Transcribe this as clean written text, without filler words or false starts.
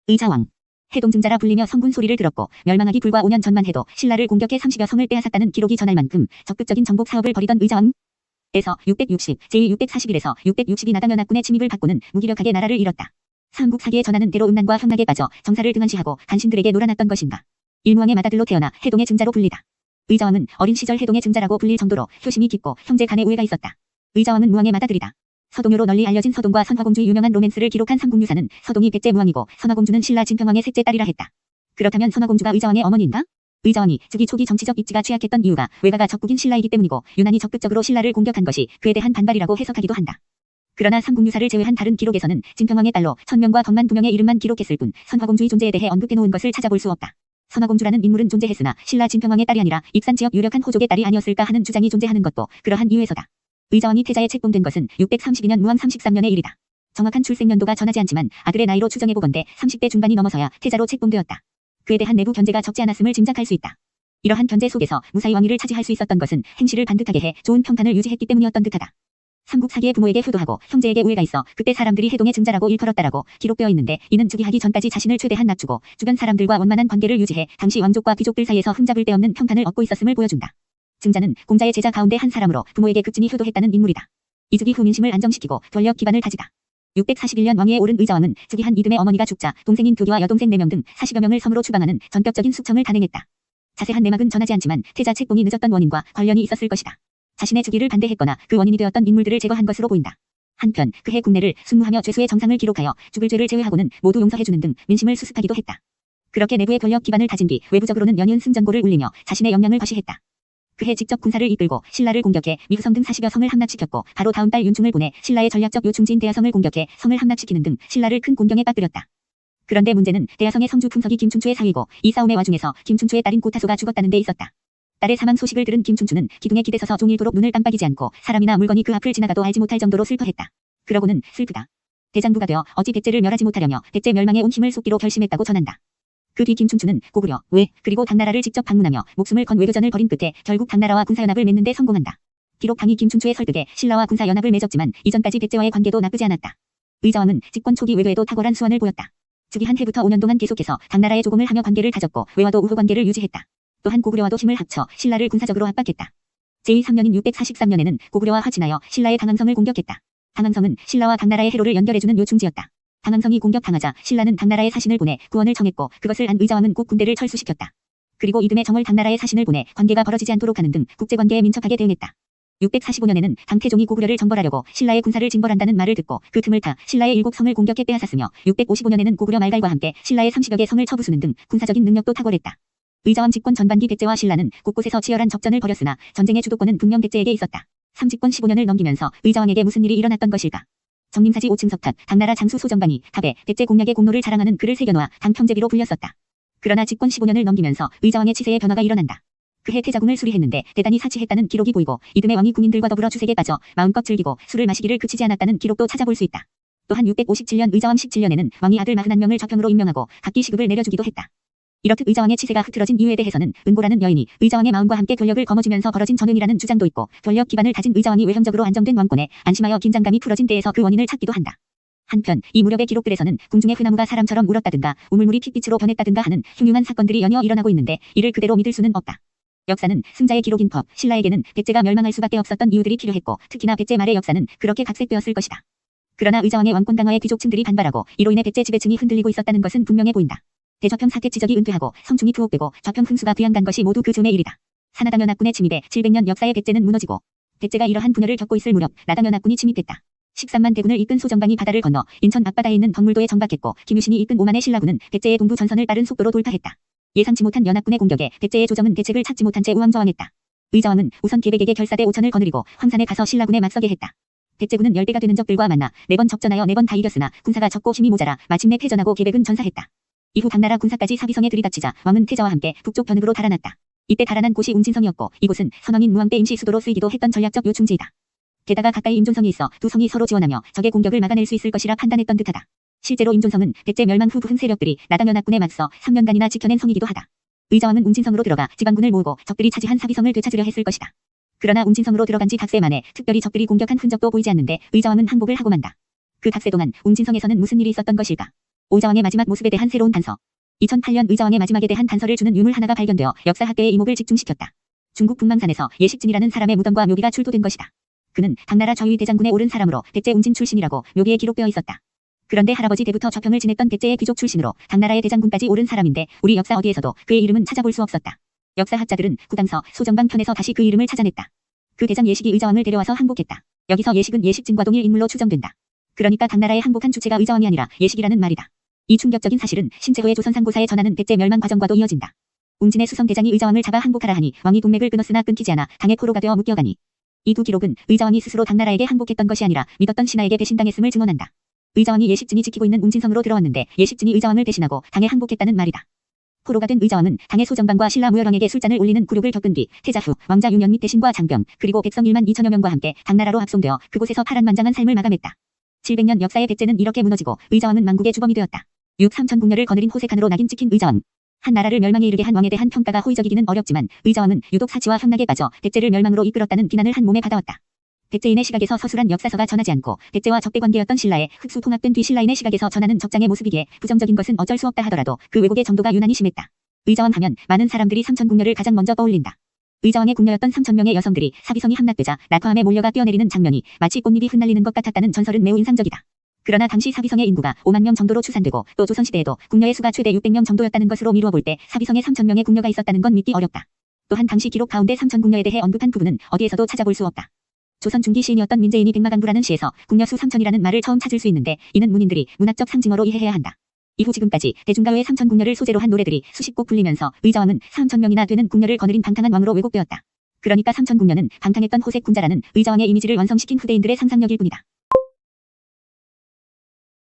의자왕. 해동증자라 불리며 성군 소리를 들었고 멸망하기 불과 5년 전만 해도 신라를 공격해 30여 성을 빼앗았다는 기록이 전할 만큼 적극적인 정복 사업을 벌이던 의자왕. 에서 660, 제641에서 660이 나당 연합군의 침입을 받고는 무기력하게 나라를 잃었다. 삼국 사기에 전하는 대로 음란과 흉락에 빠져 정사를 등한시하고 간신들에게 놀아났던 것인가. 일무왕의 맏아들로 태어나 해동의 증자로 불리다. 의자왕은 어린 시절 해동의 증자라고 불릴 정도로 효심이 깊고 형제 간의 우애가 있었다. 의자왕은 무왕의 맏아들이다. 서동요로 널리 알려진 서동과 선화공주의 유명한 로맨스를 기록한 삼국유사는 서동이 백제 무왕이고 선화공주는 신라 진평왕의 셋째 딸이라 했다. 그렇다면 선화공주가 의자왕의 어머니인가? 의자왕이 즉위 초기 정치적 입지가 취약했던 이유가 외가가 적국인 신라이기 때문이고 유난히 적극적으로 신라를 공격한 것이 그에 대한 반발이라고 해석하기도 한다. 그러나 삼국유사를 제외한 다른 기록에서는 진평왕의 딸로 천명과 덕만 두 명의 이름만 기록했을 뿐 선화공주의 존재에 대해 언급해놓은 것을 찾아볼 수 없다. 선화공주라는 인물은 존재했으나 신라 진평왕의 딸이 아니라 익산 지역 유력한 호족의 딸이 아니었을까 하는 주장이 존재하는 것도 그러한 이유에서다. 의자왕이 태자에 책봉된 것은 632년 무왕 33년의 일이다. 정확한 출생연도가 전하지 않지만 아들의 나이로 추정해보건대 30대 중반이 넘어서야 태자로 책봉되었다. 그에 대한 내부 견제가 적지 않았음을 짐작할 수 있다. 이러한 견제 속에서 무사히 왕위를 차지할 수 있었던 것은 행실을 반듯하게 해 좋은 평판을 유지했기 때문이었던 듯하다. 삼국 사기의 부모에게 효도하고 형제에게 우애가 있어 그때 사람들이 해동의 증자라고 일컬었다라고 기록되어 있는데 이는 즉위하기 전까지 자신을 최대한 낮추고 주변 사람들과 원만한 관계를 유지해 당시 왕족과 귀족들 사이에서 흠잡을 데 없는 평판을 얻고 있었음을 보여준다. 증자는 공자의 제자 가운데 한 사람으로 부모에게 극진히 효도했다는 인물이다. 이즉위 후 민심을 안정시키고 권력 기반을 다지다. 641년 왕위에 오른 의자왕은 즉위한 이듬해 어머니가 죽자 동생인 교기와 여동생 4명 등 40여 명을 섬으로 추방하는 전격적인 숙청을 단행했다. 자세한 내막은 전하지 않지만 태자 책봉이 늦었던 원인과 관련이 있었을 것이다. 자신의 즉위를 반대했거나 그 원인이 되었던 인물들을 제거한 것으로 보인다. 한편 그해 국내를 순무하며 죄수의 정상을 기록하여 죽을 죄를 제외하고는 모두 용서해주는 등 민심을 수습하기도 했다. 그렇게 내부의 권력 기반을 다진 뒤 외부적으로는 연이은 승전고를 울리며 자신의 역량을 과시했다. 그해 직접 군사를 이끌고 신라를 공격해 미후성 등 40여 성을 함락시켰고 바로 다음 달 윤충을 보내 신라의 전략적 요충지인 대야성을 공격해 성을 함락시키는 등 신라를 큰 공경에 빠뜨렸다. 그런데 문제는 대야성의 성주 품석이 김춘추의 사위고 이 싸움의 와중에서 김춘추의 딸인 고타소가 죽었다는 데 있었다. 딸의 사망 소식을 들은 김춘추는 기둥에 기대서서 종일토록 눈을 깜빡이지 않고 사람이나 물건이 그 앞을 지나가도 알지 못할 정도로 슬퍼했다. 그러고는 슬프다. 대장부가 되어 어찌 백제를 멸하지 못하려며 백제 멸망에 온 힘을 쏟기로 결심했다고 전한다. 그 뒤 김춘추는 고구려, 왜, 그리고 당나라를 직접 방문하며 목숨을 건 외교전을 벌인 끝에 결국 당나라와 군사연합을 맺는 데 성공한다. 비록 당이 김춘추의 설득에 신라와 군사연합을 맺었지만 이전까지 백제와의 관계도 나쁘지 않았다. 의자왕은 집권 초기 외교에도 탁월한 수완을 보였다. 즉위한 해부터 5년 동안 계속해서 당나라에 조공을 하며 관계를 다졌고 외와도 우호 관계를 유지했다. 또한 고구려와도 힘을 합쳐 신라를 군사적으로 압박했다. 제3년인 643년에는 고구려와 화친하여 신라의 당항성을 공격했다. 당항성은 신라와 당나라의 해로를 연결해주는 요충지였다. 당항성이 공격당하자 신라는 당나라에 사신을 보내 구원을 청했고 그것을 안 의자왕은 곧 군대를 철수시켰다. 그리고 이듬해 정월 당나라에 사신을 보내 관계가 벌어지지 않도록 하는 등 국제관계에 민첩하게 대응했다. 645년에는 당태종이 고구려를 정벌하려고 신라의 군사를 징벌한다는 말을 듣고 그 틈을 타 신라의 7성을 공격해 빼앗았으며 655년에는 고구려 말갈과 함께 신라의 30여 개 성을 쳐부수는 등 군사적인 능력도 탁월했다. 의자왕 집권 전반기 백제와 신라는 곳곳에서 치열한 적전을 벌였으나 전쟁의 주도권은 분명 백제에게 있었다. 삼집권 15년을 넘기면서 의자왕에게 무슨 일이 일어났던 것일까? 정림사지 5층 석탑, 당나라 장수 소정방이 탑에 백제 공략의 공로를 자랑하는 글을 새겨놓아 당평제비로 불렸었다. 그러나 집권 15년을 넘기면서 의자왕의 치세에 변화가 일어난다. 그해 태자궁을 수리했는데 대단히 사치했다는 기록이 보이고 이듬해 왕이 군인들과 더불어 주색에 빠져 마음껏 즐기고 술을 마시기를 그치지 않았다는 기록도 찾아볼 수 있다. 또한 657년 의자왕 17년에는 왕이 아들 41명을 저편으로 임명하고 각기 시급을 내려주기도 했다. 이렇듯 의자왕의 치세가 흐트러진 이유에 대해서는 은고라는 여인이 의자왕의 마음과 함께 권력을 거머쥐면서 벌어진 전횡이라는 주장도 있고 권력 기반을 다진 의자왕이 외형적으로 안정된 왕권에 안심하여 긴장감이 풀어진 데에서 그 원인을 찾기도 한다. 한편 이 무렵의 기록들에서는 궁중의 흐나무가 사람처럼 울었다든가 우물물이 핏빛으로 변했다든가 하는 흉흉한 사건들이 연이어 일어나고 있는데 이를 그대로 믿을 수는 없다. 역사는 승자의 기록인 법, 신라에게는 백제가 멸망할 수밖에 없었던 이유들이 필요했고 특히나 백제 말의 역사는 그렇게 각색되었을 것이다. 그러나 의자왕의 왕권 강화에 귀족층들이 반발하고 이로 인해 백제 지배층이 흔들리고 있었다는 것은 분명해 보인다. 대좌평 사택지적이 은퇴하고 성충이 투옥되고 좌평 흥수가 귀양간 것이 모두 그 즈음의 일이다. 산하당 연합군의 침입에 700년 역사의 백제는 무너지고 백제가 이러한 분열을 겪고 있을 무렵 나당 연합군이 침입했다. 13만 대군을 이끈 소정방이 바다를 건너 인천 앞바다에 있는 덕물도에 정박했고 김유신이 이끈 5만의 신라군은 백제의 동부 전선을 빠른 속도로 돌파했다. 예상치 못한 연합군의 공격에 백제의 조정은 대책을 찾지 못한 채 우왕좌왕했다. 의자왕은 우선 계백에게 결사대 5천을 거느리고 황산에 가서 신라군에 맞서게 했다. 백제군은 10대가 되는 적들과 만나 4번 접전하여 4번 다 이겼으나 군사가 적고 힘이 모자라 마침내 패전하고 계백은 전사했다. 이후 당나라 군사까지 사비성에 들이닥치자 왕은 태자와 함께 북쪽 변읍으로 달아났다. 이때 달아난 곳이 웅진성이었고 이곳은 선왕인 무왕 때 임시 수도로 쓰이기도 했던 전략적 요충지이다. 게다가 가까이 임존성이 있어 두 성이 서로 지원하며 적의 공격을 막아낼 수 있을 것이라 판단했던 듯하다. 실제로 임존성은 백제 멸망 후 부흥 세력들이 나당연합군에 맞서 3년간이나 지켜낸 성이기도 하다. 의자왕은 웅진성으로 들어가 지방군을 모으고 적들이 차지한 사비성을 되찾으려 했을 것이다. 그러나 웅진성으로 들어간 지 닷새 만에 특별히 적들이 공격한 흔적도 보이지 않는데 의자왕은 항복을 하고 만다. 그 닷새 동안 웅진성에서는 무슨 일이 있었던 것일까? 의자왕의 마지막 모습에 대한 새로운 단서. 2008년 의자왕의 마지막에 대한 단서를 주는 유물 하나가 발견되어 역사학계의 이목을 집중시켰다. 중국 북망산에서 예식진이라는 사람의 무덤과 묘기가 출토된 것이다. 그는 당나라 좌위 대장군에 오른 사람으로 백제 웅진 출신이라고 묘기에 기록되어 있었다. 그런데 할아버지 때부터 저평을 지냈던 백제의 귀족 출신으로 당나라의 대장군까지 오른 사람인데 우리 역사 어디에서도 그의 이름은 찾아볼 수 없었다. 역사학자들은 구당서 소정방 편에서 다시 그 이름을 찾아냈다. 그 대장 예식이 의자왕을 데려와서 항복했다. 여기서 예식은 예식진과 동일 인물로 추정된다. 그러니까 당나라의 항복한 주체가 의자왕이 아니라 예식이라는 말이다. 이 충격적인 사실은 신체호의 조선상고사에 전하는 백제 멸망 과정과도 이어진다. 웅진의 수성대장이 의자왕을 잡아 항복하라 하니 왕이 동맥을 끊었으나 끊기지 않아 당의 포로가 되어 묶여가니 이 두 기록은 의자왕이 스스로 당나라에게 항복했던 것이 아니라 믿었던 신하에게 배신당했음을 증언한다. 의자왕이 예식진이 지키고 있는 웅진성으로 들어왔는데 예식진이 의자왕을 배신하고 당에 항복했다는 말이다. 포로가 된 의자왕은 당의 소정방과 신라 무열왕에게 술잔을 올리는 굴욕을 겪은 뒤 태자 후 왕자 6년 및 대신과 장병 그리고 백성 1만 2천여 명과 함께 당나라로 압송되어 그곳에서 파란만장한 삶을 마감했다. 700년 역사의 백제는 이렇게 무너지고 의자왕은 망국의 주범이 되었다. 6~3천 궁녀를 거느린 호색한으로 낙인 찍힌 의자왕. 한 나라를 멸망에 이르게 한 왕에 대한 평가가 호의적이기는 어렵지만 의자왕은 유독 사치와 현락에 빠져 백제를 멸망으로 이끌었다는 비난을 한 몸에 받아왔다. 백제인의 시각에서 서술한 역사서가 전하지 않고 백제와 적대관계였던 신라의 흑수 통합된 뒤 신라인의 시각에서 전하는 적장의 모습이기에 부정적인 것은 어쩔 수 없다 하더라도 그 왜곡의 정도가 유난히 심했다. 의자왕 하면 많은 사람들이 삼천궁녀를 가장 먼저 떠올린다. 의자왕의 궁녀였던 3,000명의 여성들이 사비성이 함락되자 낙화암에 몰려가 뛰어내리는 장면이 마치 꽃잎이 흩날리는 것 같았다는 전설은 매우 인상적이다. 그러나 당시 사비성의 인구가 5만 명 정도로 추산되고 또 조선시대에도 궁녀의 수가 최대 600명 정도였다는 것으로 미루어 볼 때 사비성에 3,000명의 궁녀가 있었다는 건 믿기 어렵다. 또한 당시 기록 가운데 3,000궁녀에 대해 언급한 부분은 어디에서도 찾아볼 수 없다. 조선 중기 시인이었던 민재인이 백마강부라는 시에서 궁녀수 3,000이라는 말을 처음 찾을 수 있는데 이는 문인들이 문학적 상징어로 이해해야 한다. 이후 지금까지 대중가요의 3,000궁녀를 소재로 한 노래들이 수십 곡 불리면서 의자왕은 3,000명이나 되는 궁녀를 거느린 방탕한 왕으로 왜곡되었다. 그러니까 3,000궁녀는 방탕했던 호색 군자라는 의자왕의 이미지를 완성시킨 후대인들의 상상력일 뿐이다.